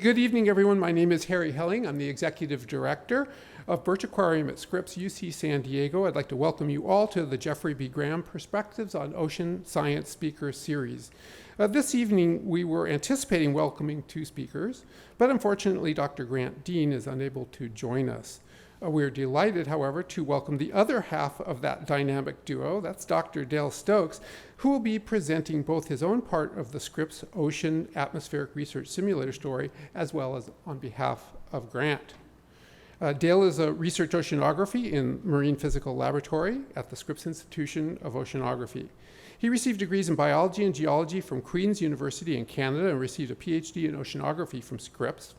Good evening, everyone. My name is Harry Helling. I'm the Executive Director of Birch Aquarium at Scripps, UC San Diego. I'd like to welcome you all to the Jeffrey B. Graham Perspectives on Ocean Science Speaker Series. This evening, we were anticipating welcoming two speakers, but unfortunately, Dr. Grant Deane is unable to join us. We're delighted, however, to welcome the other half of that dynamic duo. That's Dr. Dale Stokes, who will be presenting both his own part of the Scripps Ocean Atmospheric Research Simulator story, as well as on behalf of Grant. Dale is a research oceanography in Marine Physical Laboratory at the Scripps Institution of Oceanography. He received degrees in biology and geology from Queen's University in Canada and received a PhD in oceanography from Scripps.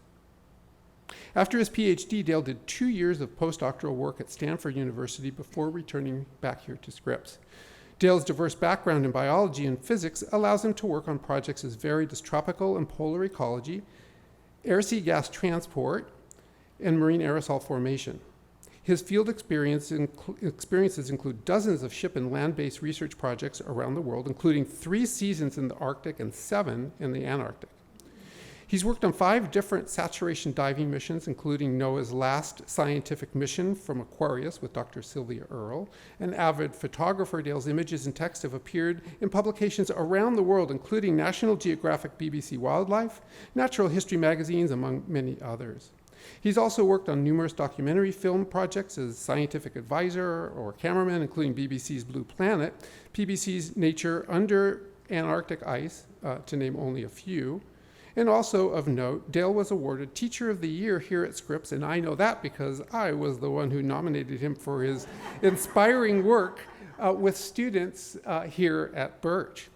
After his PhD, Dale did 2 years of postdoctoral work at Stanford University before returning back here to Scripps. Dale's diverse background in biology and physics allows him to work on projects as varied as tropical and polar ecology, air-sea gas transport, and marine aerosol formation. His field experiences include dozens of ship and land-based research projects around the world, including 3 seasons in the Arctic and 7 in the Antarctic. He's worked on 5 different saturation diving missions, including NOAA's last scientific mission from Aquarius with Dr. Sylvia Earle. An avid photographer, Dale's images and text have appeared in publications around the world, including National Geographic, BBC Wildlife, Natural History magazines, among many others. He's also worked on numerous documentary film projects as scientific advisor or cameraman, including BBC's Blue Planet, PBC's Nature Under Antarctic Ice, to name only a few. And also of note, Dale was awarded Teacher of the Year here at Scripps, and I know that because I was the one who nominated him for his inspiring work with students here at Birch.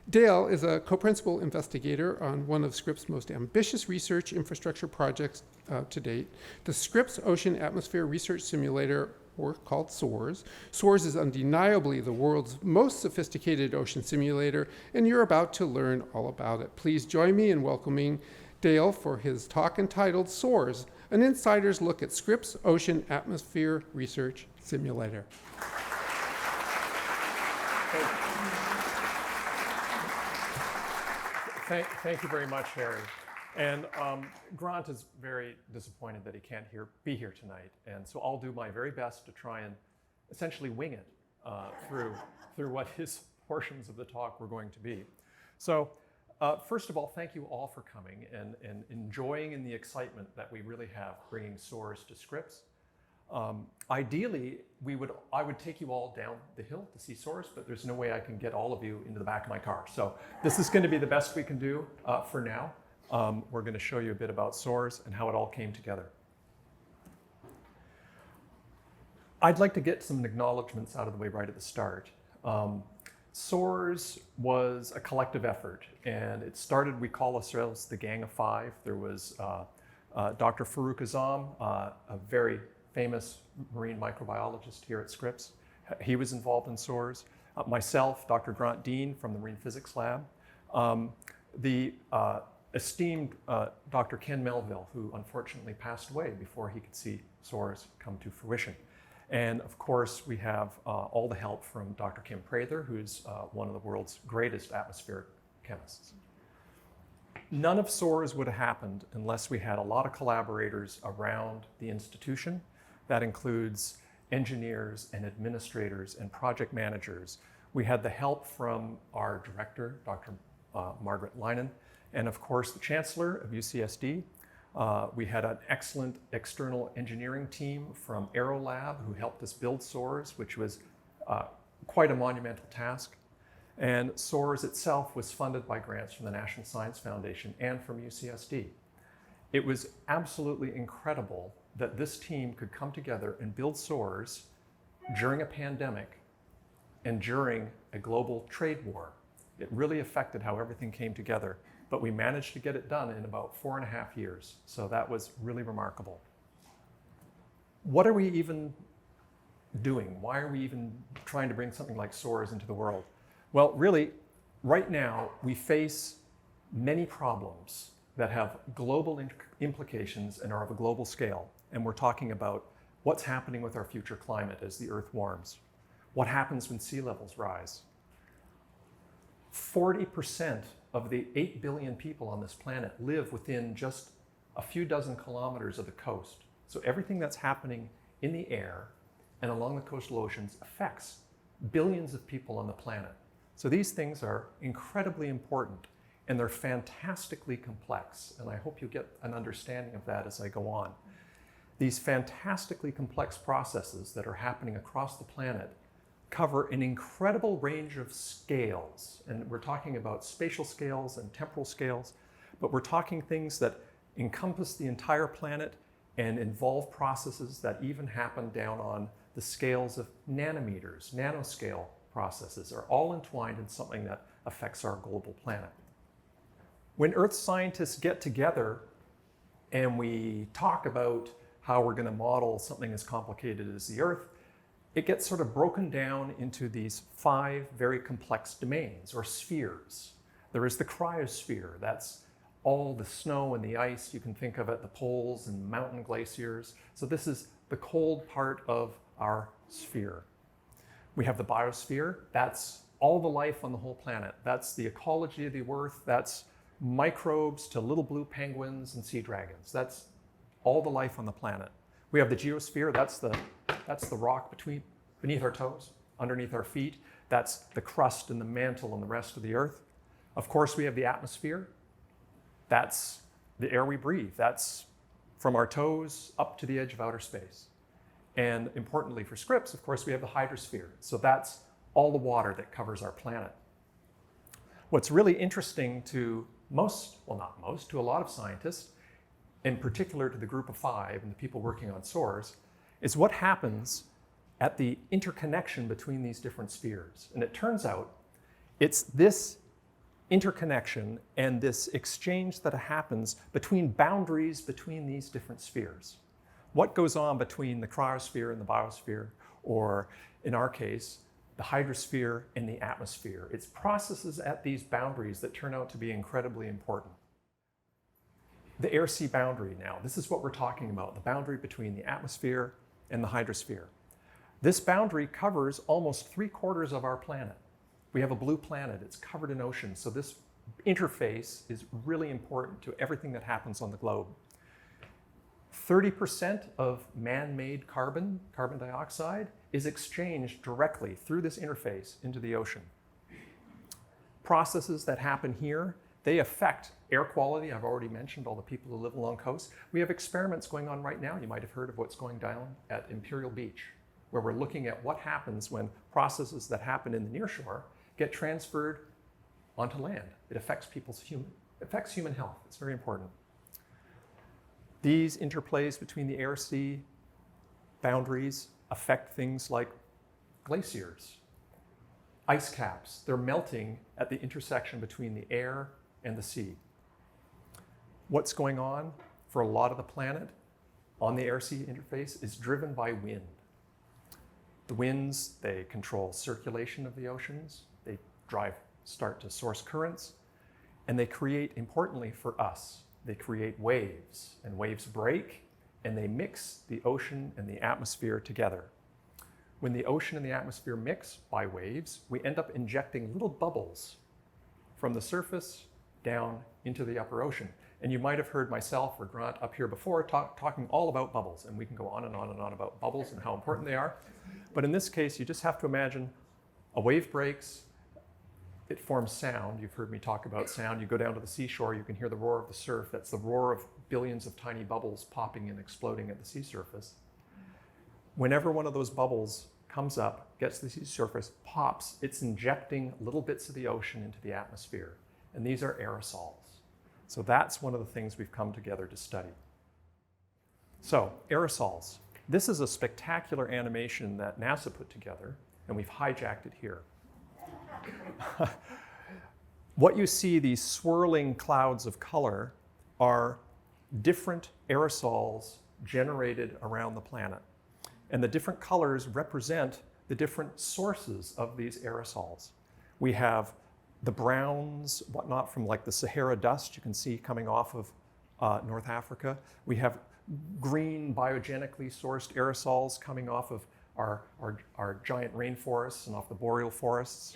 Dale is a co-principal investigator on one of Scripps' most ambitious research infrastructure projects to date, the Scripps Ocean Atmosphere Research Simulator, or called SOARS. SOARS is undeniably the world's most sophisticated ocean simulator, and you're about to learn all about it. Please join me in welcoming Dale for his talk entitled SOARS, an insider's look at Scripps Ocean Atmosphere Research Simulator. Thank you very much, Harry. And Grant is very disappointed that he can't be here tonight. And so I'll do my very best to try and essentially wing it through what his portions of the talk were going to be. So first of all, thank you all for coming and enjoying in the excitement that we really have bringing SOARS to Scripps. Ideally, I would take you all down the hill to see SOARS, but there's no way I can get all of you into the back of my car. So this is going to be the best we can do for now. We're going to show you a bit about SOARS and how it all came together. I'd like to get some acknowledgements out of the way right at the start. SOARS was a collective effort, and it started, we call ourselves the Gang of Five. There was Dr. Farouk Azam, a very famous marine microbiologist here at Scripps. He was involved in SOARS. Myself, Dr. Grant Deane from the Marine Physics Lab. The esteemed Dr. Ken Melville, who unfortunately passed away before he could see SOARS come to fruition. And of course, we have all the help from Dr. Kim Prather, who's one of the world's greatest atmospheric chemists. None of SOARS would have happened unless we had a lot of collaborators around the institution. That includes engineers and administrators and project managers. We had the help from our director, Dr. Margaret Leinen, and of course the chancellor of UCSD. We had an excellent external engineering team from Aerolab who helped us build SOARS, which was quite a monumental task. And SOARS itself was funded by grants from the National Science Foundation and from UCSD. It was absolutely incredible that this team could come together and build SOARS during a pandemic and during a global trade war. It really affected how everything came together, but we managed to get it done in about 4.5 years. So that was really remarkable. What are we even doing? Why are we even trying to bring something like SOARS into the world? Well, really, right now, we face many problems that have global implications and are of a global scale. And we're talking about what's happening with our future climate as the Earth warms. What happens when sea levels rise? 40% of the 8 billion people on this planet live within just a few dozen kilometers of the coast. So everything that's happening in the air and along the coastal oceans affects billions of people on the planet. So these things are incredibly important, and they're fantastically complex, and I hope you get an understanding of that as I go on. These fantastically complex processes that are happening across the planet cover an incredible range of scales, and we're talking about spatial scales and temporal scales, but we're talking things that encompass the entire planet and involve processes that even happen down on the scales of nanometers. Nanoscale processes are all entwined in something that affects our global planet. When Earth scientists get together and we talk about how we're going to model something as complicated as the Earth, it gets sort of broken down into these 5 very complex domains or spheres. There is the cryosphere. That's all the snow and the ice you can think of at the poles and mountain glaciers. So this is the cold part of our sphere. We have the biosphere. That's all the life on the whole planet. That's the ecology of the Earth. That's microbes to little blue penguins and sea dragons. That's all the life on the planet. We have the geosphere. That's the rock beneath our toes, underneath our feet. That's the crust and the mantle and the rest of the Earth. Of course, we have the atmosphere. That's the air we breathe. That's from our toes up to the edge of outer space. And importantly for Scripps, of course, we have the hydrosphere. So that's all the water that covers our planet. What's really interesting to to a lot of scientists, in particular to the group of 5 and the people working on SOARS, is what happens at the interconnection between these different spheres. And it turns out it's this interconnection and this exchange that happens between boundaries between these different spheres. What goes on between the cryosphere and the biosphere, or in our case, the hydrosphere and the atmosphere? It's processes at these boundaries that turn out to be incredibly important. The air-sea boundary now, this is what we're talking about, the boundary between the atmosphere and the hydrosphere. This boundary covers almost 3/4 of our planet. We have a blue planet, it's covered in oceans, so this interface is really important to everything that happens on the globe. 30% of man-made carbon dioxide, is exchanged directly through this interface into the ocean. Processes that happen here, they affect air quality. I've already mentioned all the people who live along coast. We have experiments going on right now. You might have heard of what's going down at Imperial Beach, where we're looking at what happens when processes that happen in the nearshore get transferred onto land. It affects human health. It's very important. These interplays between the air-sea boundaries affect things like glaciers, ice caps. They're melting at the intersection between the air and the sea. What's going on for a lot of the planet on the air-sea interface is driven by wind. The winds, they control circulation of the oceans, they start to source currents, and they create, importantly for us, they create waves, and waves break, and they mix the ocean and the atmosphere together. When the ocean and the atmosphere mix by waves, we end up injecting little bubbles from the surface down into the upper ocean. And you might have heard myself or Grant up here before talking all about bubbles, and we can go on and on and on about bubbles and how important they are. But in this case, you just have to imagine a wave breaks, it forms sound. You've heard me talk about sound. You go down to the seashore, you can hear the roar of the surf. That's the roar of billions of tiny bubbles popping and exploding at the sea surface. Whenever one of those bubbles comes up, gets to the sea surface, pops, it's injecting little bits of the ocean into the atmosphere. And these are aerosols. So that's one of the things we've come together to study. So, aerosols. This is a spectacular animation that NASA put together, and we've hijacked it here. What you see, these swirling clouds of color, are different aerosols generated around the planet. And the different colors represent the different sources of these aerosols. We have the browns, whatnot, from like the Sahara dust you can see coming off of North Africa. We have green biogenically sourced aerosols coming off of our giant rainforests and off the boreal forests.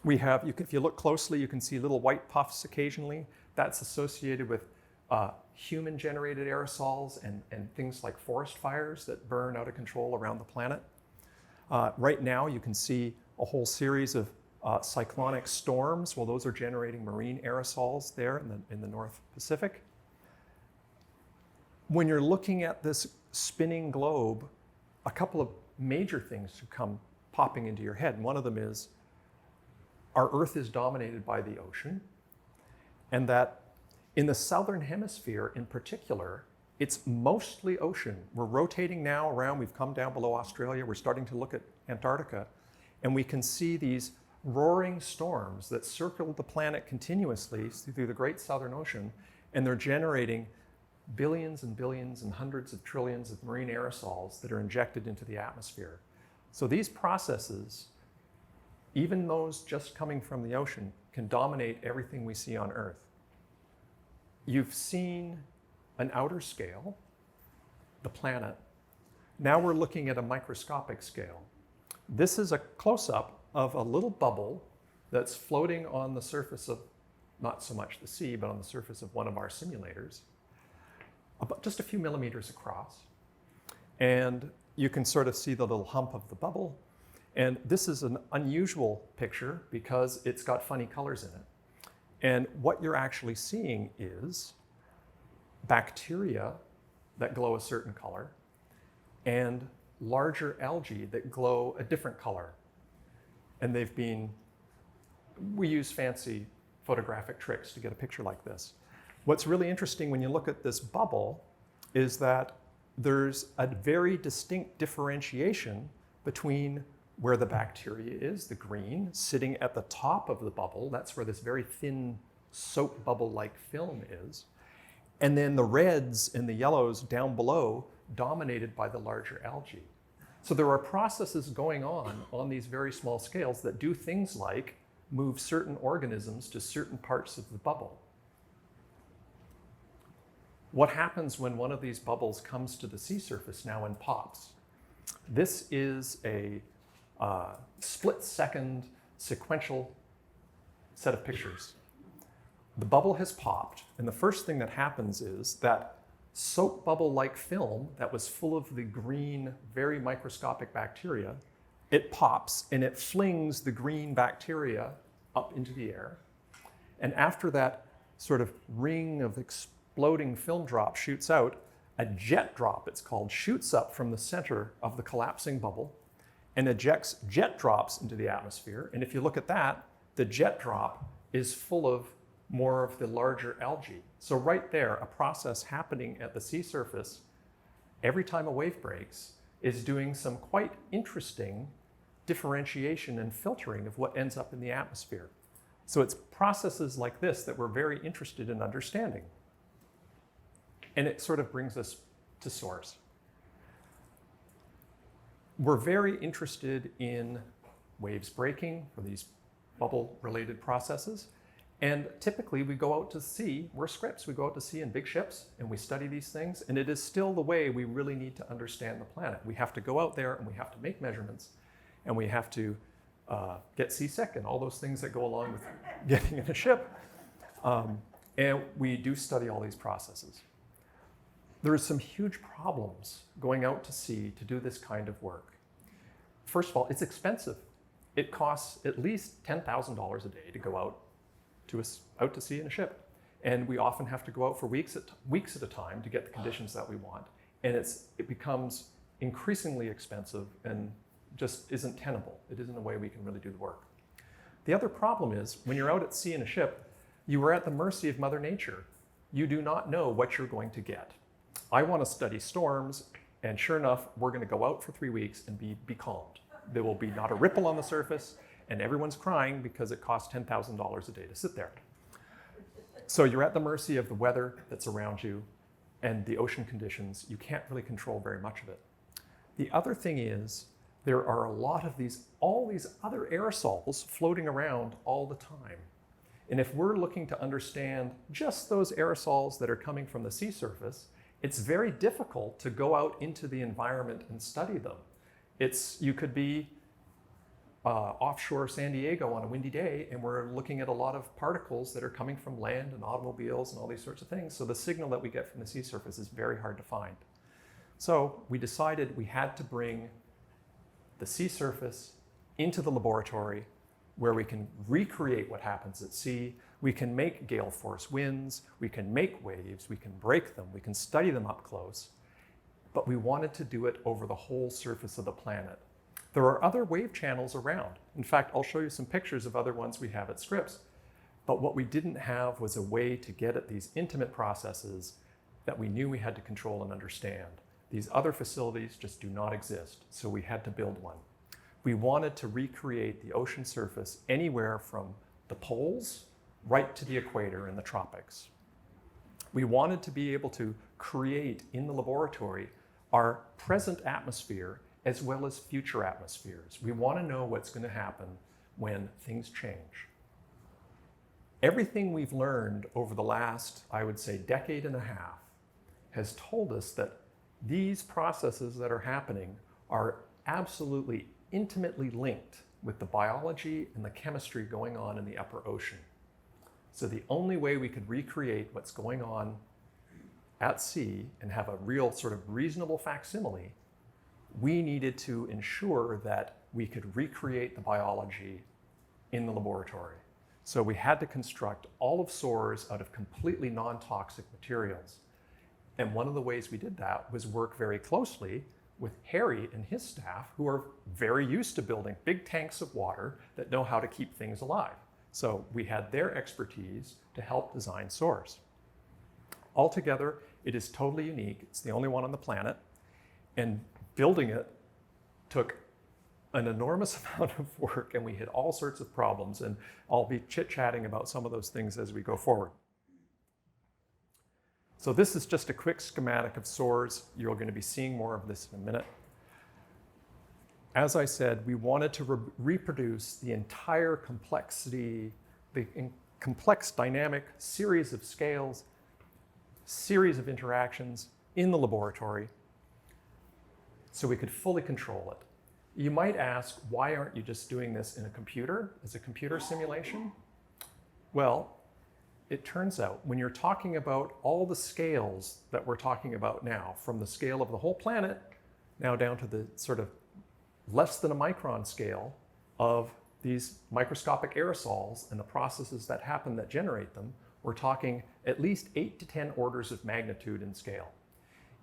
We have, if you look closely, you can see little white puffs occasionally. That's associated with human-generated aerosols and things like forest fires that burn out of control around the planet. Right now, you can see a whole series of cyclonic storms. Well, those are generating marine aerosols there in the North Pacific. When you're looking at this spinning globe, a couple of major things should come popping into your head. And one of them is our Earth is dominated by the ocean, and that in the southern hemisphere in particular, it's mostly ocean. We're rotating now around, we've come down below Australia, we're starting to look at Antarctica, and we can see these roaring storms that circle the planet continuously through the Great Southern Ocean, and they're generating billions and billions and hundreds of trillions of marine aerosols that are injected into the atmosphere. So these processes, even those just coming from the ocean, can dominate everything we see on Earth. You've seen an outer scale, the planet. Now we're looking at a microscopic scale. This is a close-up of a little bubble that's floating on the surface of, not so much the sea, but on the surface of one of our simulators, about just a few millimeters across. And you can sort of see the little hump of the bubble. And this is an unusual picture because it's got funny colors in it. And what you're actually seeing is bacteria that glow a certain color and larger algae that glow a different color. And we use fancy photographic tricks to get a picture like this. What's really interesting when you look at this bubble is that there's a very distinct differentiation between where the bacteria is, the green, sitting at the top of the bubble. That's where this very thin soap bubble-like film is. And then the reds and the yellows down below, dominated by the larger algae. So there are processes going on these very small scales that do things like move certain organisms to certain parts of the bubble. What happens when one of these bubbles comes to the sea surface now and pops? This is a split-second sequential set of pictures. The bubble has popped, and the first thing that happens is that soap bubble-like film that was full of the green, very microscopic bacteria, it pops and it flings the green bacteria up into the air. And after that sort of ring of exploding film drop shoots out, a jet drop, it's called, shoots up from the center of the collapsing bubble and ejects jet drops into the atmosphere. And if you look at that, the jet drop is full of more of the larger algae. So right there, a process happening at the sea surface, every time a wave breaks, is doing some quite interesting differentiation and filtering of what ends up in the atmosphere. So it's processes like this that we're very interested in understanding. And it sort of brings us to SOARS. We're very interested in waves breaking for these bubble-related processes. And typically we go out to sea, we're Scripps, we go out to sea in big ships and we study these things, and it is still the way we really need to understand the planet. We have to go out there and we have to make measurements, and we have to get seasick and all those things that go along with getting in a ship. And we do study all these processes. There are some huge problems going out to sea to do this kind of work. First of all, it's expensive. It costs at least $10,000 a day to go out to sea in a ship. And we often have to go out for weeks at a time to get the conditions that we want. And it becomes increasingly expensive and just isn't tenable. It isn't a way we can really do the work. The other problem is when you're out at sea in a ship, you are at the mercy of Mother Nature. You do not know what you're going to get. I want to study storms, and sure enough, we're going to go out for 3 weeks and be becalmed. There will be not a ripple on the surface, and everyone's crying because it costs $10,000 a day to sit there. So you're at the mercy of the weather that's around you and the ocean conditions. You can't really control very much of it. The other thing is there are a lot of all these other aerosols floating around all the time. And if we're looking to understand just those aerosols that are coming from the sea surface, it's very difficult to go out into the environment and study them. You could be offshore San Diego on a windy day, and we're looking at a lot of particles that are coming from land and automobiles and all these sorts of things. So the signal that we get from the sea surface is very hard to find. So we decided we had to bring the sea surface into the laboratory where we can recreate what happens at sea. We can make gale force winds, we can make waves, we can break them, we can study them up close, but we wanted to do it over the whole surface of the planet. There are other wave channels around. In fact, I'll show you some pictures of other ones we have at Scripps, but what we didn't have was a way to get at these intimate processes that we knew we had to control and understand. These other facilities just do not exist, so we had to build one. We wanted to recreate the ocean surface anywhere from the poles right to the equator in the tropics. We wanted to be able to create in the laboratory our present atmosphere as well as future atmospheres. We want to know what's going to happen when things change. Everything we've learned over the last, I would say, decade and a half has told us that these processes that are happening are absolutely intimately linked with the biology and the chemistry going on in the upper ocean. So the only way we could recreate what's going on at sea and have a real sort of reasonable facsimile, we needed to ensure that we could recreate the biology in the laboratory. So we had to construct all of SOARS out of completely non-toxic materials. And one of the ways we did that was work very closely with Harry and his staff, who are very used to building big tanks of water that know how to keep things alive. So we had their expertise to help design SOARS. Altogether, it is totally unique. It's the only one on the planet. And building it took an enormous amount of work, and we hit all sorts of problems. And I'll be chit-chatting about some of those things as we go forward. So this is just a quick schematic of SOARS. You're going to be seeing more of this in a minute. As I said, we wanted to reproduce the entire complexity, the complex dynamic series of scales, series of interactions in the laboratory so we could fully control it. You might ask, why aren't you just doing this in a computer, as a computer simulation? Well, it turns out when you're talking about all the scales that we're talking about now, from the scale of the whole planet, now down to the sort of less than a micron scale of these microscopic aerosols and the processes that happen that generate them, we're talking at least 8 to 10 orders of magnitude in scale.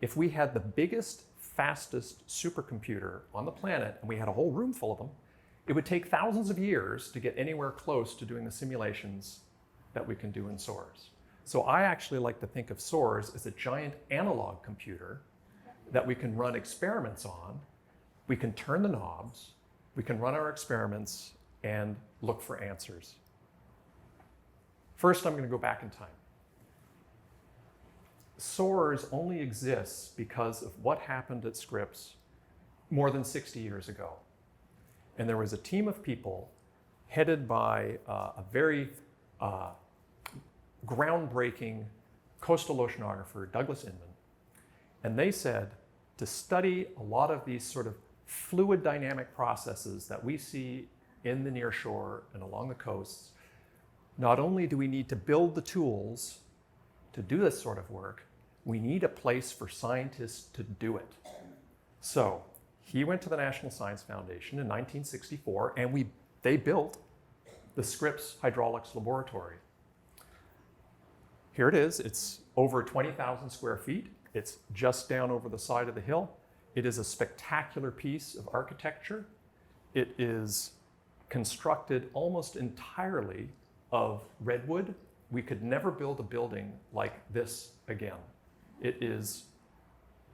If we had the biggest, fastest supercomputer on the planet, and we had a whole room full of them, it would take thousands of years to get anywhere close to doing the simulations that we can do in SOARS. So I actually like to think of SOARS as a giant analog computer that we can run experiments on. We can turn the knobs, we can run our experiments and look for answers. First, I'm going to go back in time. SOARS only exists because of what happened at Scripps more than 60 years ago. And there was a team of people headed by a very groundbreaking coastal oceanographer, Douglas Inman. And they said to study a lot of these sort of fluid dynamic processes that we see in the near shore and along the coasts, not only do we need to build the tools to do this sort of work, we need a place for scientists to do it. So he went to the National Science Foundation in 1964, and they built the Scripps Hydraulics Laboratory. Here it is. It's over 20,000 square feet. It's just down over the side of the hill. It is a spectacular piece of architecture. It is constructed almost entirely of redwood. We could never build a building like this again. It is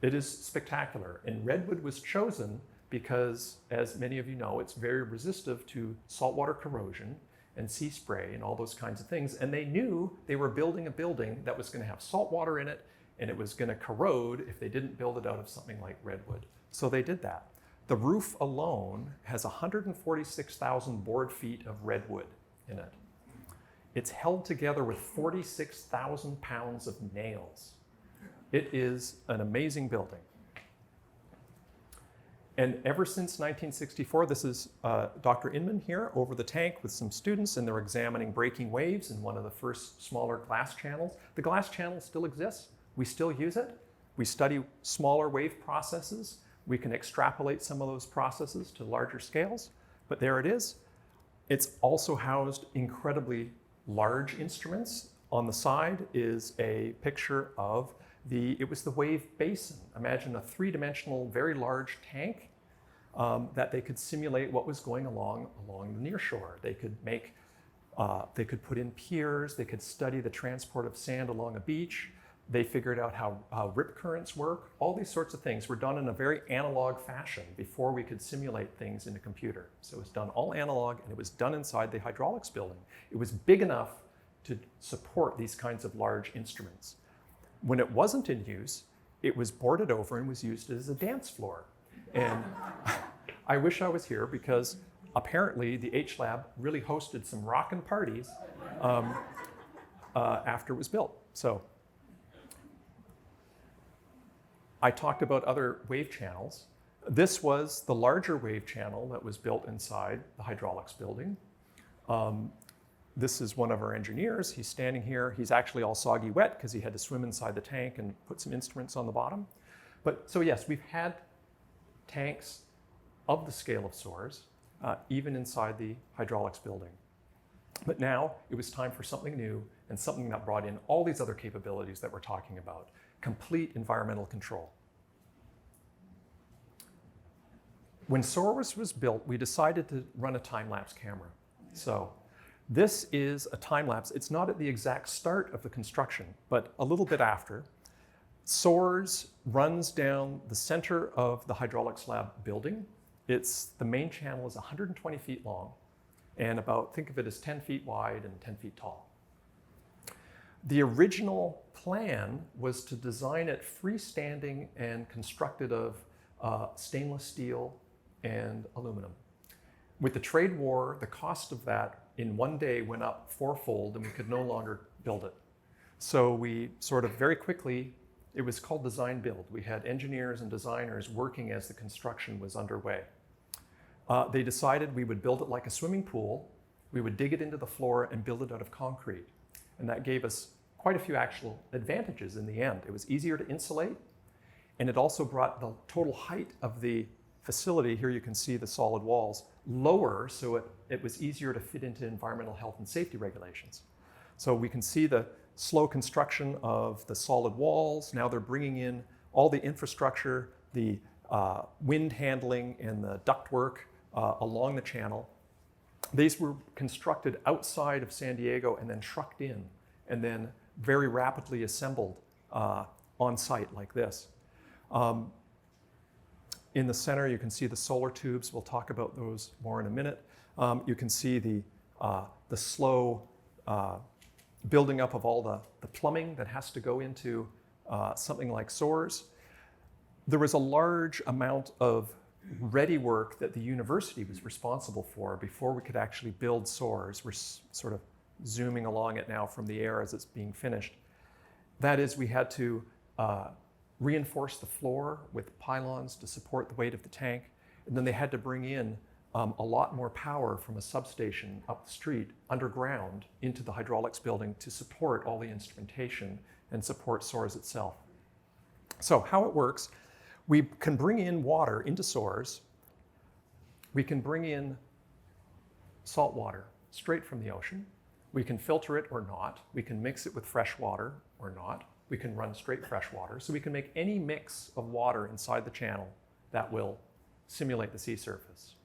spectacular. And redwood was chosen because, as many of you know, it's very resistive to saltwater corrosion and sea spray and all those kinds of things. And they knew they were building a building that was going to have salt water in it, and it was going to corrode if they didn't build it out of something like redwood. So they did that. The roof alone has 146,000 board feet of redwood in it. It's held together with 46,000 pounds of nails. It is an amazing building. And ever since 1964, this is Dr. Inman here over the tank with some students, and they're examining breaking waves in one of the first smaller glass channels. The glass channel still exists. We still use it. We study smaller wave processes. We can extrapolate some of those processes to larger scales, but there it is. It's also housed incredibly large instruments. On the side is a picture of it was the wave basin. Imagine a three-dimensional, very large tank that they could simulate what was going along the near shore. They could they could put in piers, they could study the transport of sand along a beach. They figured out how rip currents work. All these sorts of things were done in a very analog fashion before we could simulate things in a computer. So it was done all analog, and it was done inside the hydraulics building. It was big enough to support these kinds of large instruments. When it wasn't in use, it was boarded over and was used as a dance floor. And I wish I was here because apparently the H-Lab really hosted some rockin' parties after it was built. So I talked about other wave channels. This was the larger wave channel that was built inside the hydraulics building. This is one of our engineers. He's standing here. He's actually all soggy wet because he had to swim inside the tank and put some instruments on the bottom. So yes, we've had tanks of the scale of SOARS, even inside the hydraulics building. But now it was time for something new and something that brought in all these other capabilities that we're talking about. Complete environmental control. When SOARS was built, we decided to run a time-lapse camera. So this is a time-lapse. It's not at the exact start of the construction, but a little bit after. SOARS runs down the center of the hydraulics lab building. The main channel is 120 feet long and think of it as 10 feet wide and 10 feet tall. The original plan was to design it freestanding and constructed of stainless steel and aluminum. With the trade war, the cost of that in one day went up fourfold and we could no longer build it. So we sort of very quickly, it was called design build. We had engineers and designers working as the construction was underway. They decided we would build it like a swimming pool. We would dig it into the floor and build it out of concrete. And that gave us quite a few actual advantages in the end. It was easier to insulate, and it also brought the total height of the facility, here you can see the solid walls, lower, so it was easier to fit into environmental health and safety regulations. So we can see the slow construction of the solid walls. Now they're bringing in all the infrastructure, the wind handling and the ductwork along the channel. These were constructed outside of San Diego and then trucked in and then very rapidly assembled on site like this. In the center, you can see the solar tubes. We'll talk about those more in a minute. You can see the slow building up of all the plumbing that has to go into something like SOARS. There was a large amount of ready work that the university was responsible for before we could actually build SOARS. We're sort of zooming along it now from the air as it's being finished. That is, we had to reinforce the floor with pylons to support the weight of the tank. And then they had to bring in a lot more power from a substation up the street, underground, into the hydraulics building to support all the instrumentation and support SOARS itself. So how it works, we can bring in water into SOARS. We can bring in salt water straight from the ocean. We can filter it or not. We can mix it with fresh water or not. We can run straight fresh water. So we can make any mix of water inside the channel that will simulate the sea surface.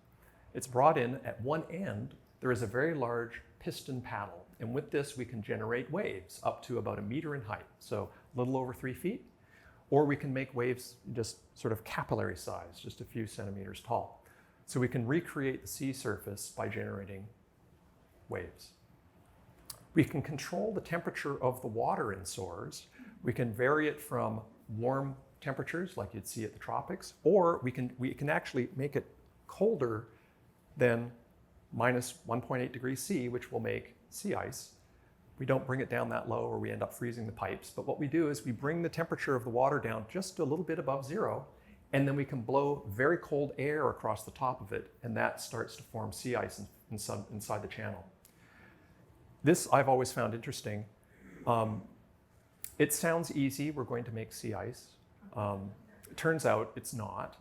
It's brought in at one end. There is a very large piston paddle. And with this, we can generate waves up to about 1 meter in height, so a little over 3 feet. Or we can make waves just sort of capillary size, just a few centimeters tall. So we can recreate the sea surface by generating waves. We can control the temperature of the water in SOARS. We can vary it from warm temperatures like you'd see at the tropics, or we can actually make it colder than minus 1.8 degrees C, which will make sea ice. We don't bring it down that low or we end up freezing the pipes, but what we do is we bring the temperature of the water down just a little bit above zero, and then we can blow very cold air across the top of it, and that starts to form sea ice inside the channel. This I've always found interesting. It sounds easy, we're going to make sea ice. It turns out it's not.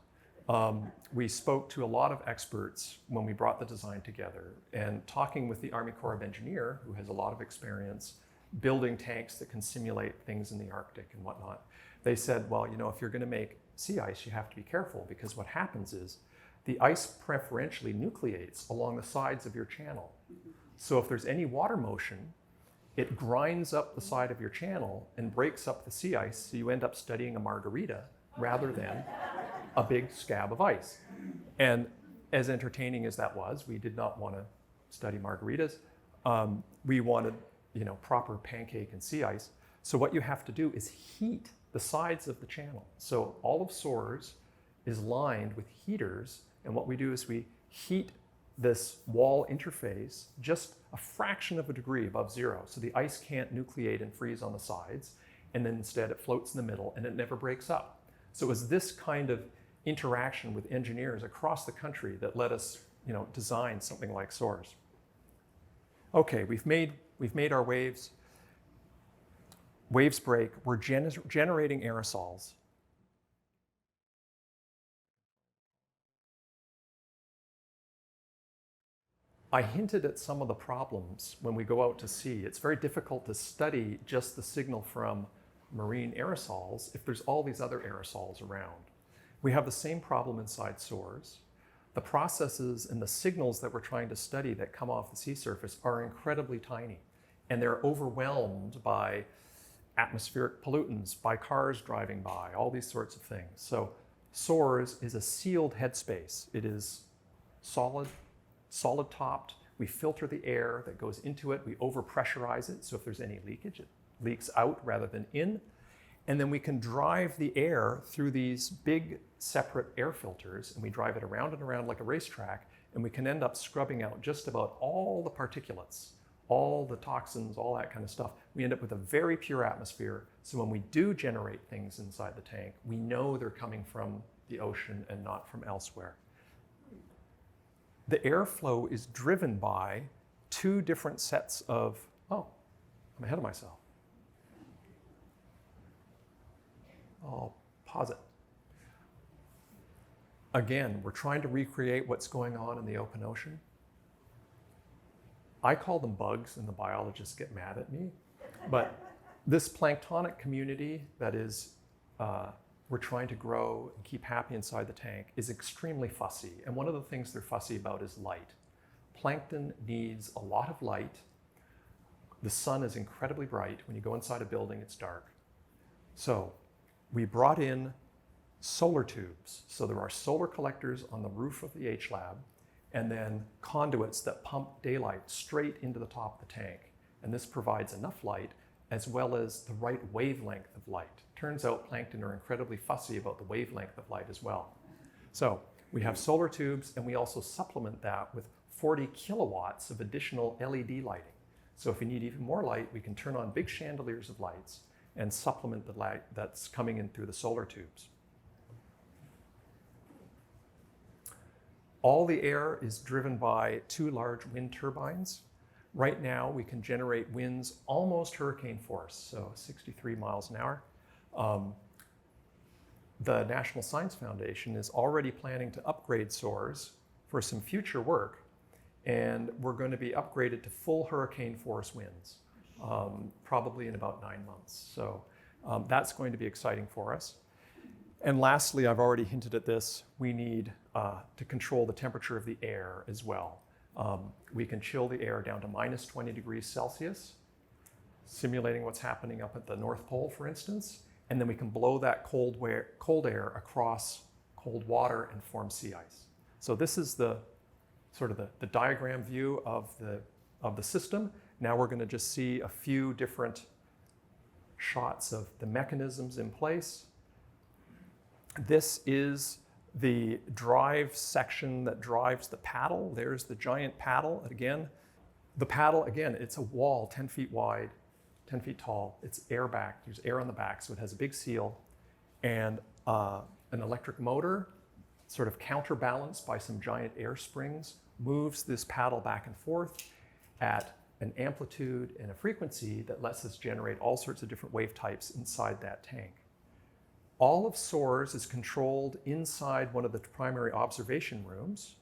We spoke to a lot of experts when we brought the design together, and talking with the Army Corps of Engineers, who has a lot of experience building tanks that can simulate things in the Arctic and whatnot. They said, well, you know, if you're going to make sea ice, you have to be careful, because what happens is the ice preferentially nucleates along the sides of your channel. So if there's any water motion, it grinds up the side of your channel and breaks up the sea ice, so you end up studying a margarita rather than a big scab of ice. And as entertaining as that was, we did not want to study margaritas. We wanted, you know, proper pancake and sea ice. So what you have to do is heat the sides of the channel. So all of SOARS is lined with heaters, and what we do is we heat this wall interface just a fraction of a degree above zero, so the ice can't nucleate and freeze on the sides, and then instead it floats in the middle and it never breaks up. So it was this kind of interaction with engineers across the country that let us, you know, design something like SOARS. Okay, we've made our waves. Waves break. We're generating aerosols. I hinted at some of the problems when we go out to sea. It's very difficult to study just the signal from marine aerosols if there's all these other aerosols around. We have the same problem inside SOARS. The processes and the signals that we're trying to study that come off the sea surface are incredibly tiny, and they're overwhelmed by atmospheric pollutants, by cars driving by, all these sorts of things. So SOARS is a sealed headspace. It is solid topped. We filter the air that goes into it. We overpressurize it, so if there's any leakage, it leaks out rather than in. And then we can drive the air through these big separate air filters, and we drive it around and around like a racetrack, and we can end up scrubbing out just about all the particulates, all the toxins, all that kind of stuff. We end up with a very pure atmosphere, so when we do generate things inside the tank, we know they're coming from the ocean and not from elsewhere. The airflow is driven by two different sets of, oh, I'm ahead of myself. I'll pause it. Again, we're trying to recreate what's going on in the open ocean. I call them bugs, and the biologists get mad at me. But this planktonic community that is we're trying to grow and keep happy inside the tank is extremely fussy. And one of the things they're fussy about is light. Plankton needs a lot of light. The sun is incredibly bright. When you go inside a building, it's dark. So we brought in solar tubes. So there are solar collectors on the roof of the H-Lab, and then conduits that pump daylight straight into the top of the tank. And this provides enough light as well as the right wavelength of light. Turns out plankton are incredibly fussy about the wavelength of light as well. So we have solar tubes, and we also supplement that with 40 kilowatts of additional LED lighting. So if you need even more light, we can turn on big chandeliers of lights and supplement the light that's coming in through the solar tubes. All the air is driven by two large wind turbines. Right now, we can generate winds almost hurricane force, so 63 miles an hour. The National Science Foundation is already planning to upgrade SOARS for some future work, and we're going to be upgraded to full hurricane force winds, probably in about 9 months. So that's going to be exciting for us. And lastly, I've already hinted at this, we need to control the temperature of the air as well. We can chill the air down to minus 20 degrees Celsius, simulating what's happening up at the North Pole, for instance, and then we can blow that cold air across cold water and form sea ice. So this is the sort of the diagram view of the system. Now we're going to just see a few different shots of the mechanisms in place. This is the drive section that drives the paddle. There's the giant paddle. Again, the paddle, again, it's a wall 10 feet wide, 10 feet tall. It's air back. There's air on the back, so it has a big seal. And An electric motor, sort of counterbalanced by some giant air springs, moves this paddle back and forth at an amplitude and a frequency that lets us generate all sorts of different wave types inside that tank. All of SOARS is controlled inside one of the primary observation rooms.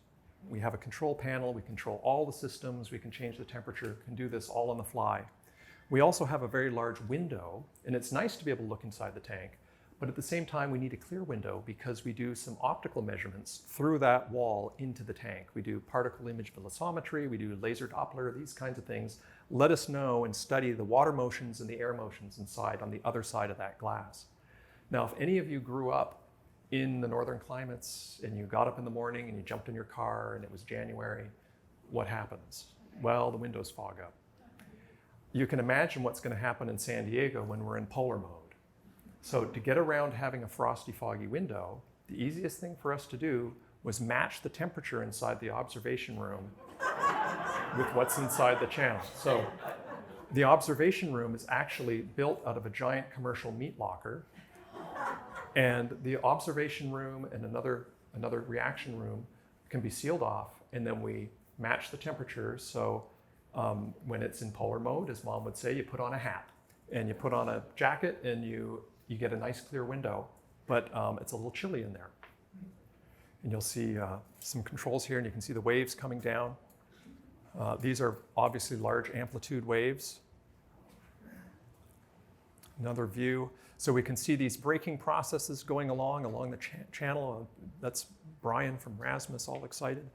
We have a control panel, we control all the systems, we can change the temperature, can do this all on the fly. We also have a very large window, and it's nice to be able to look inside the tank, but at the same time we need a clear window because we do some optical measurements through that wall into the tank. We do particle image velocimetry, we do laser Doppler, these kinds of things. Let us know and study the water motions and the air motions inside on the other side of that glass. Now, if any of you grew up in the northern climates and you got up in the morning and you jumped in your car and it was January, what happens? Well, the windows fog up. You can imagine what's going to happen in San Diego when we're in polar mode. So to get around having a frosty, foggy window, the easiest thing for us to do was match the temperature inside the observation room with what's inside the channel. So the observation room is actually built out of a giant commercial meat locker. And the observation room and another reaction room can be sealed off, and then we match the temperatures. So when it's in polar mode, as Mom would say, you put on a hat and you put on a jacket and you get a nice clear window, but it's a little chilly in there. And you'll see some controls here, and you can see the waves coming down. These are obviously large amplitude waves. Another view. So we can see these braking processes going along the channel. That's Brian from Rasmus, all excited.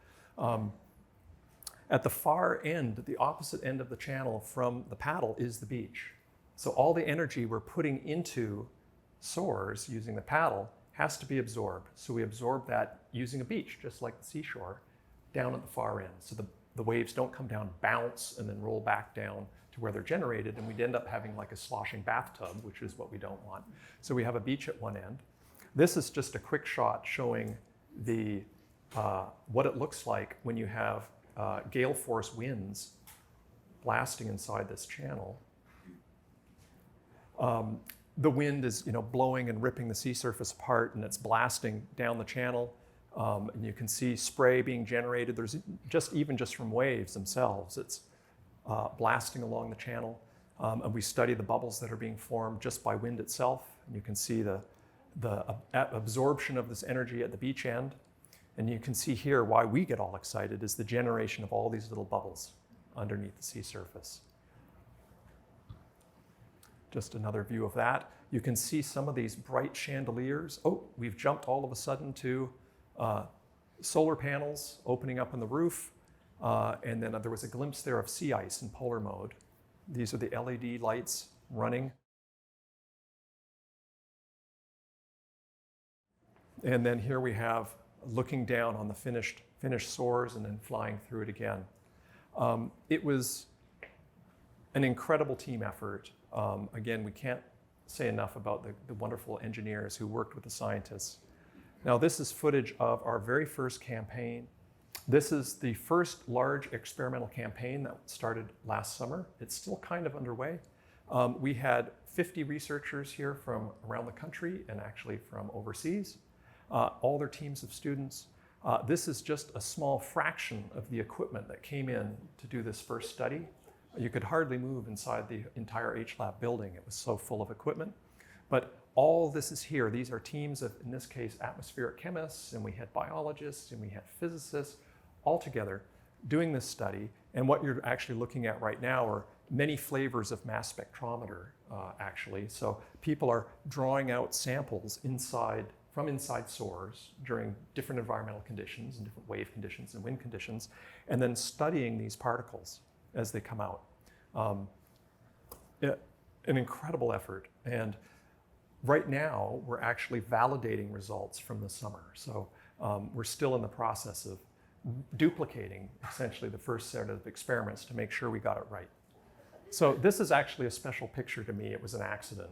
At the far end, the opposite end of the channel from the paddle is the beach. So all the energy we're putting into SOARS using the paddle has to be absorbed. So we absorb that using a beach, just like the seashore, down at the far end. So the waves don't come down, bounce, and then roll back down to where they're generated, and we'd end up having like a sloshing bathtub, which is what we don't want. So we have a beach at one end. This is just a quick shot showing the what it looks like when you have gale force winds blasting inside this channel. The wind is, blowing and ripping the sea surface apart, and it's blasting down the channel. And you can see spray being generated. There's just from waves themselves. It's blasting along the channel. And we study the bubbles that are being formed just by wind itself. And you can see the absorption of this energy at the beach end. And you can see here why we get all excited is the generation of all these little bubbles underneath the sea surface. Just another view of that. You can see some of these bright chandeliers. Oh, we've jumped all of a sudden to solar panels opening up on the roof. And then there was a glimpse there of sea ice in polar mode. These are the LED lights running. And then here we have looking down on the finished SOARS and then flying through it again. It was an incredible team effort. Again, we can't say enough about the wonderful engineers who worked with the scientists. Now, this is footage of our very first campaign. This is the first large experimental campaign that started last summer. It's still kind of underway. We had 50 researchers here from around the country and actually from overseas, all their teams of students. This is just a small fraction of the equipment that came in to do this first study. You could hardly move inside the entire H-Lab building. It was so full of equipment. But all this is here. These are teams of, in this case, atmospheric chemists, and we had biologists, and we had physicists, all together doing this study. And what you're actually looking at right now are many flavors of mass spectrometer, actually. So people are drawing out samples from inside SOARS during different environmental conditions and different wave conditions and wind conditions, and then studying these particles as they come out. An incredible effort. And right now, we're actually validating results from the summer. So we're still in the process of duplicating essentially the first set of experiments to make sure we got it right. So this is actually a special picture to me. It was an accident.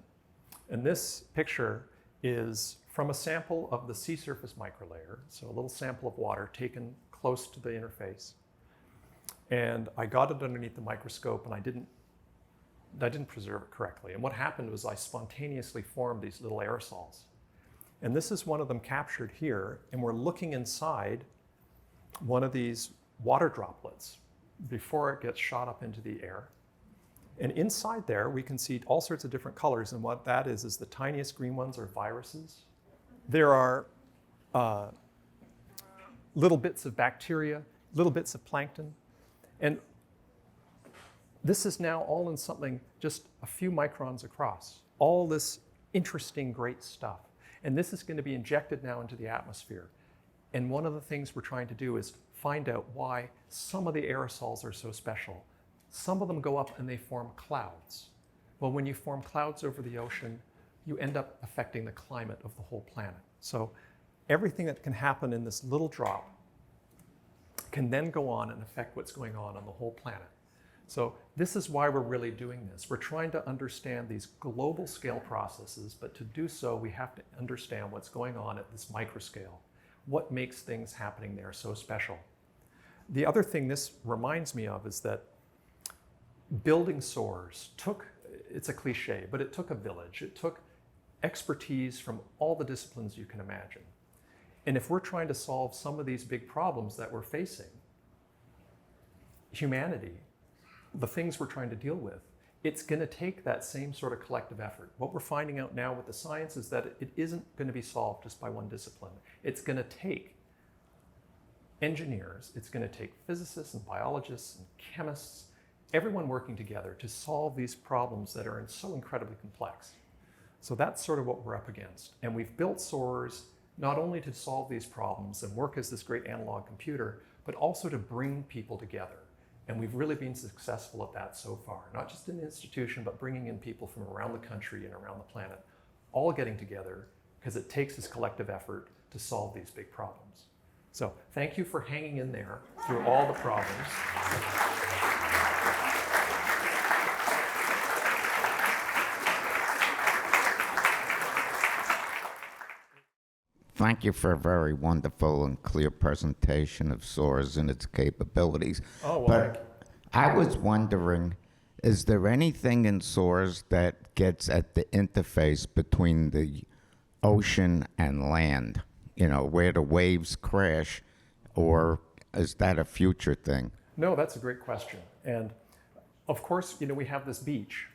And this picture is from a sample of the sea surface microlayer, so a little sample of water taken close to the interface. And I got it underneath the microscope, and I didn't preserve it correctly. And what happened was I spontaneously formed these little aerosols. And this is one of them captured here, and we're looking inside one of these water droplets before it gets shot up into the air. And inside there, we can see all sorts of different colors, and what that is the tiniest green ones are viruses. There are little bits of bacteria, little bits of plankton, and this is now all in something just a few microns across, all this interesting, great stuff. And this is going to be injected now into the atmosphere. And one of the things we're trying to do is find out why some of the aerosols are so special. Some of them go up and they form clouds. Well, when you form clouds over the ocean, you end up affecting the climate of the whole planet. So everything that can happen in this little drop can then go on and affect what's going on the whole planet. So this is why we're really doing this. We're trying to understand these global scale processes, but to do so, we have to understand what's going on at this micro scale. What makes things happening there so special? The other thing this reminds me of is that building SOARS it's a cliche, but it took a village. It took expertise from all the disciplines you can imagine. And if we're trying to solve some of these big problems that we're facing, humanity, the things we're trying to deal with, it's going to take that same sort of collective effort. What we're finding out now with the science is that it isn't going to be solved just by one discipline. It's going to take engineers, it's going to take physicists and biologists and chemists, everyone working together to solve these problems that are so incredibly complex. So that's sort of what we're up against. And we've built SOARS not only to solve these problems and work as this great analog computer, but also to bring people together. And we've really been successful at that so far, not just in the institution, but bringing in people from around the country and around the planet, all getting together because it takes this collective effort to solve these big problems. So thank you for hanging in there through all the problems. Thank you for a very wonderful and clear presentation of SOARS and its capabilities. Oh, well, thank you. I was wondering, is there anything in SOARS that gets at the interface between the ocean and land? You know, where the waves crash, or is that a future thing? No, that's a great question. And of course, you know, we have this beach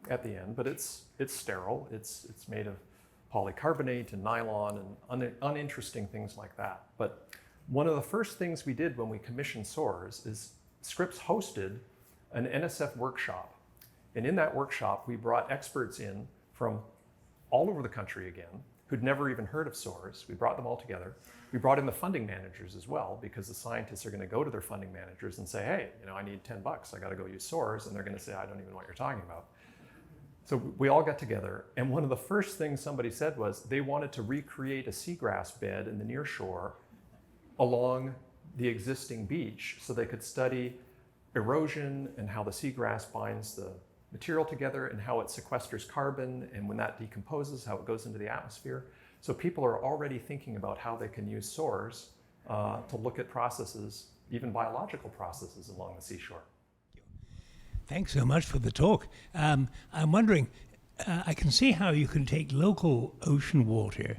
at the end, but it's sterile. It's made of polycarbonate and nylon and uninteresting things like that. But one of the first things we did when we commissioned SOARS is Scripps hosted an NSF workshop. And in that workshop, we brought experts in from all over the country again, who'd never even heard of SOARS. We brought them all together. We brought in the funding managers as well, because the scientists are going to go to their funding managers and say, hey, you know, I need $10. I got to go use SOARS. And they're going to say, I don't even know what you're talking about. So we all got together, and one of the first things somebody said was they wanted to recreate a seagrass bed in the near shore along the existing beach so they could study erosion and how the seagrass binds the material together and how it sequesters carbon, and when that decomposes, how it goes into the atmosphere. So people are already thinking about how they can use SOARS to look at processes, even biological processes along the seashore. Thanks so much for the talk. I'm wondering, I can see how you can take local ocean water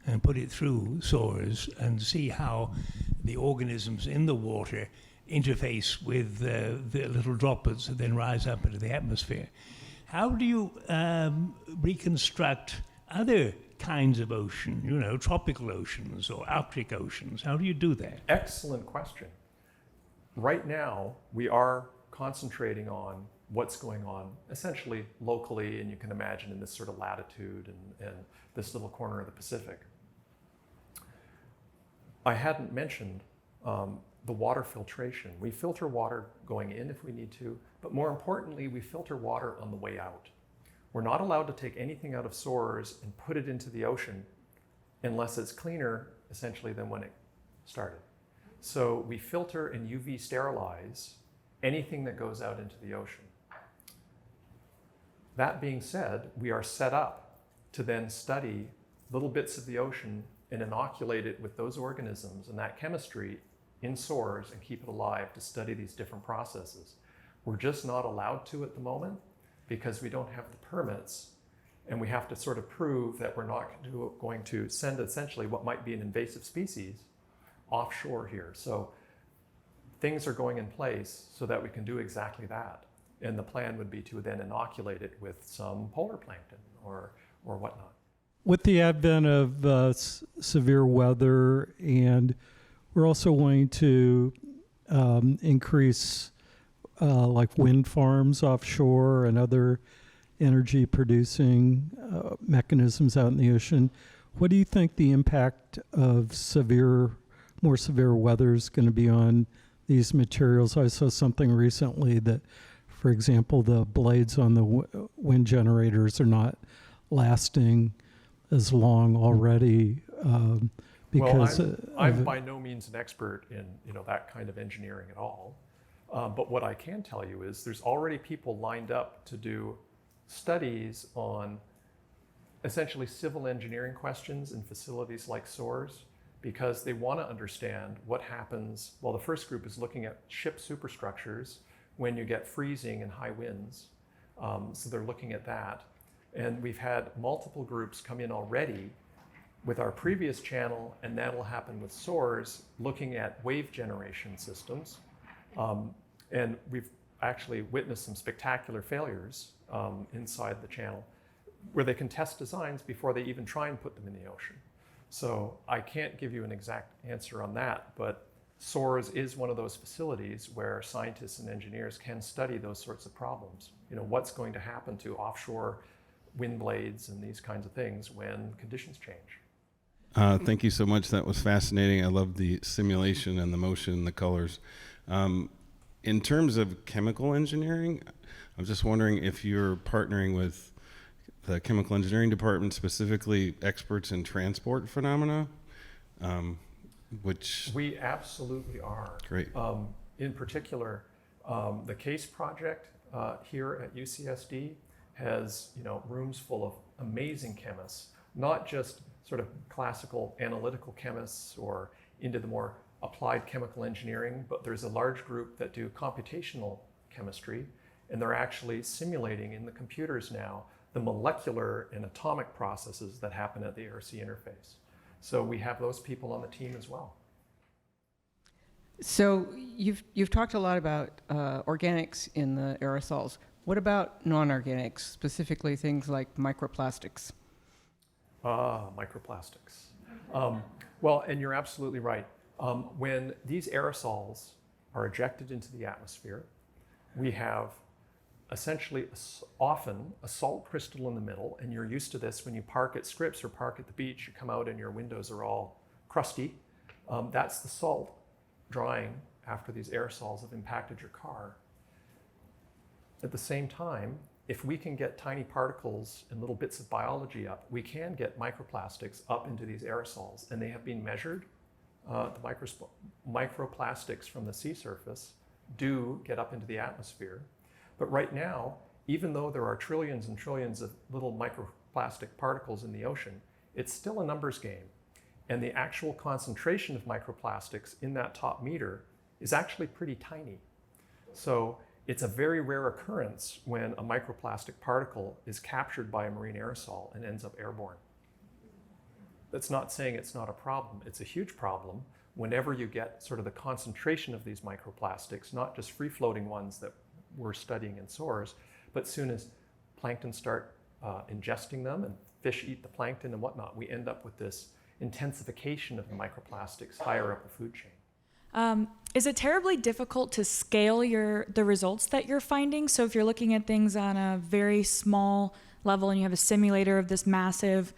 and put it through SOARS and see how the organisms in the water interface with the little droplets that then rise up into the atmosphere. How do you reconstruct other kinds of ocean, you know, tropical oceans or Arctic oceans? How do you do that? Excellent question. Right now, we are concentrating on what's going on essentially locally, and you can imagine in this sort of latitude and this little corner of the Pacific. I hadn't mentioned the water filtration. We filter water going in if we need to, but more importantly, we filter water on the way out. We're not allowed to take anything out of SOARS and put it into the ocean unless it's cleaner, essentially, than when it started. So we filter and UV sterilize anything that goes out into the ocean. That being said, we are set up to then study little bits of the ocean and inoculate it with those organisms and that chemistry in SOARS and keep it alive to study these different processes. We're just not allowed to at the moment because we don't have the permits And we have to sort of prove that we're not going to send essentially what might be an invasive species offshore here. So things are going in place so that we can do exactly that. And the plan would be to then inoculate it with some polar plankton or whatnot. With the advent of severe weather, and we're also wanting to increase like wind farms offshore and other energy producing mechanisms out in the ocean, what do you think the impact of more severe weather is going to be on these materials? I saw something recently that, for example, the blades on the wind generators are not lasting as long already because I'm by no means an expert in that kind of engineering at all. But what I can tell you is there's already people lined up to do studies on essentially civil engineering questions in facilities like SOARS, because they want to understand what happens. Well, the first group is looking at ship superstructures when you get freezing and high winds. So they're looking at that. And we've had multiple groups come in already with our previous channel, and that'll happen with SOARS, looking at wave generation systems. And we've actually witnessed some spectacular failures inside the channel where they can test designs before they even try and put them in the ocean. So I can't give you an exact answer on that, but SOARS is one of those facilities where scientists and engineers can study those sorts of problems. What's going to happen to offshore wind blades and these kinds of things when conditions change. Thank you so much. That was fascinating. I love the simulation and the motion and the colors. In terms of chemical engineering, I was just wondering if you're partnering with the chemical engineering department, specifically experts in transport phenomena, which... We absolutely are. Great. In particular, the CASE project here at UCSD has rooms full of amazing chemists, not just sort of classical analytical chemists or into the more applied chemical engineering, but there's a large group that do computational chemistry, and they're actually simulating in the computers now the molecular and atomic processes that happen at the air-sea interface. So we have those people on the team as well. So you've talked a lot about organics in the aerosols. What about non-organics, specifically things like microplastics? Microplastics. Well, and you're absolutely right. When these aerosols are ejected into the atmosphere, we have essentially often a salt crystal in the middle, and you're used to this when you park at Scripps or park at the beach. You come out and your windows are all crusty. That's the salt drying after these aerosols have impacted your car. At the same time, if we can get tiny particles and little bits of biology up, we can get microplastics up into these aerosols, and they have been measured. The microplastics from the sea surface do get up into the atmosphere. But right now, even though there are trillions and trillions of little microplastic particles in the ocean, it's still a numbers game. And the actual concentration of microplastics in that top meter is actually pretty tiny. So it's a very rare occurrence when a microplastic particle is captured by a marine aerosol and ends up airborne. That's not saying it's not a problem. It's a huge problem whenever you get sort of the concentration of these microplastics, not just free-floating ones that we're studying in SOARS, but soon as plankton start ingesting them and fish eat the plankton and whatnot, we end up with this intensification of the microplastics higher up the food chain. Is it terribly difficult to scale the results that you're finding? So if you're looking at things on a very small level and you have a simulator of this massive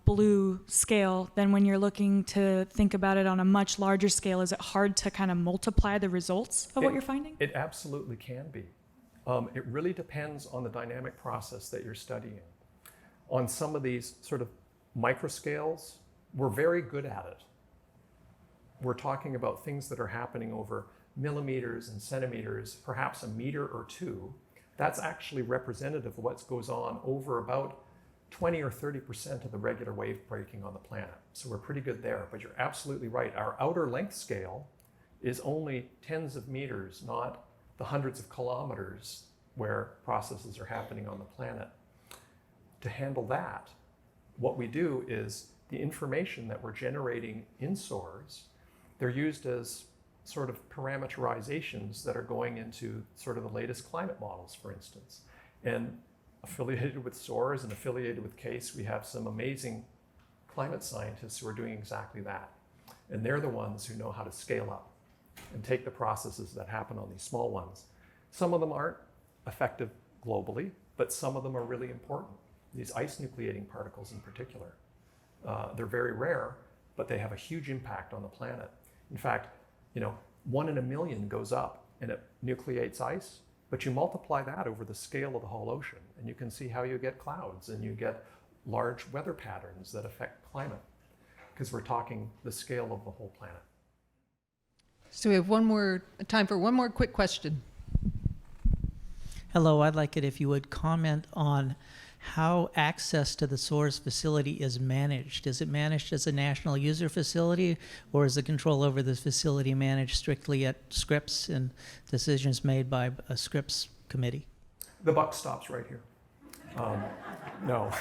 blue scale, then when you're looking to think about it on a much larger scale, is it hard to kind of multiply the results of what you're finding? It absolutely can be. It really depends on the dynamic process that you're studying. On some of these sort of microscales, we're very good at it. We're talking about things that are happening over millimeters and centimeters, perhaps a meter or two. That's actually representative of what goes on over about 20 or 30% of the regular wave breaking on the planet. So we're pretty good there, but you're absolutely right. Our outer length scale is only tens of meters, not the hundreds of kilometers where processes are happening on the planet. to handle that, what we do is the information that we're generating in SOARS, they're used as sort of parameterizations that are going into sort of the latest climate models, for instance. And affiliated with SOARS and affiliated with CASE, we have some amazing climate scientists who are doing exactly that. And they're the ones who know how to scale up and take the processes that happen on these small ones. Some of them aren't effective globally, but some of them are really important. These ice nucleating particles in particular. They're very rare, but they have a huge impact on the planet. In fact, 1 in a million goes up and it nucleates ice, but you multiply that over the scale of the whole ocean, and you can see how you get clouds and you get large weather patterns that affect climate, because we're talking the scale of the whole planet. So we have time for one more quick question. Hello, I'd like it if you would comment on how access to the SOARS facility is managed. Is it managed as a national user facility, or is the control over this facility managed strictly at Scripps and decisions made by a Scripps committee? The buck stops right here. No,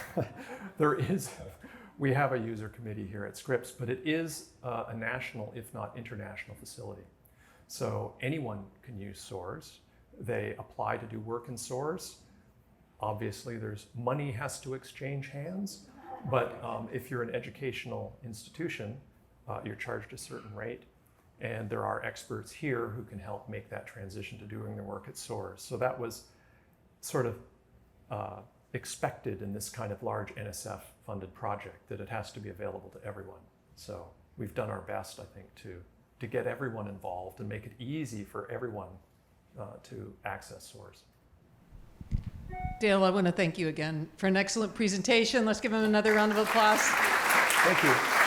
we have a user committee here at Scripps, but it is a national, if not international facility. So anyone can use SOARS. They apply to do work in SOARS. Obviously, money has to exchange hands, but if you're an educational institution, you're charged a certain rate, and there are experts here who can help make that transition to doing their work at SOARS. So that was sort of expected in this kind of large NSF-funded project, that it has to be available to everyone. So we've done our best, I think, to get everyone involved and make it easy for everyone to access SOARS. Dale, I want to thank you again for an excellent presentation. Let's give him another round of applause. Thank you.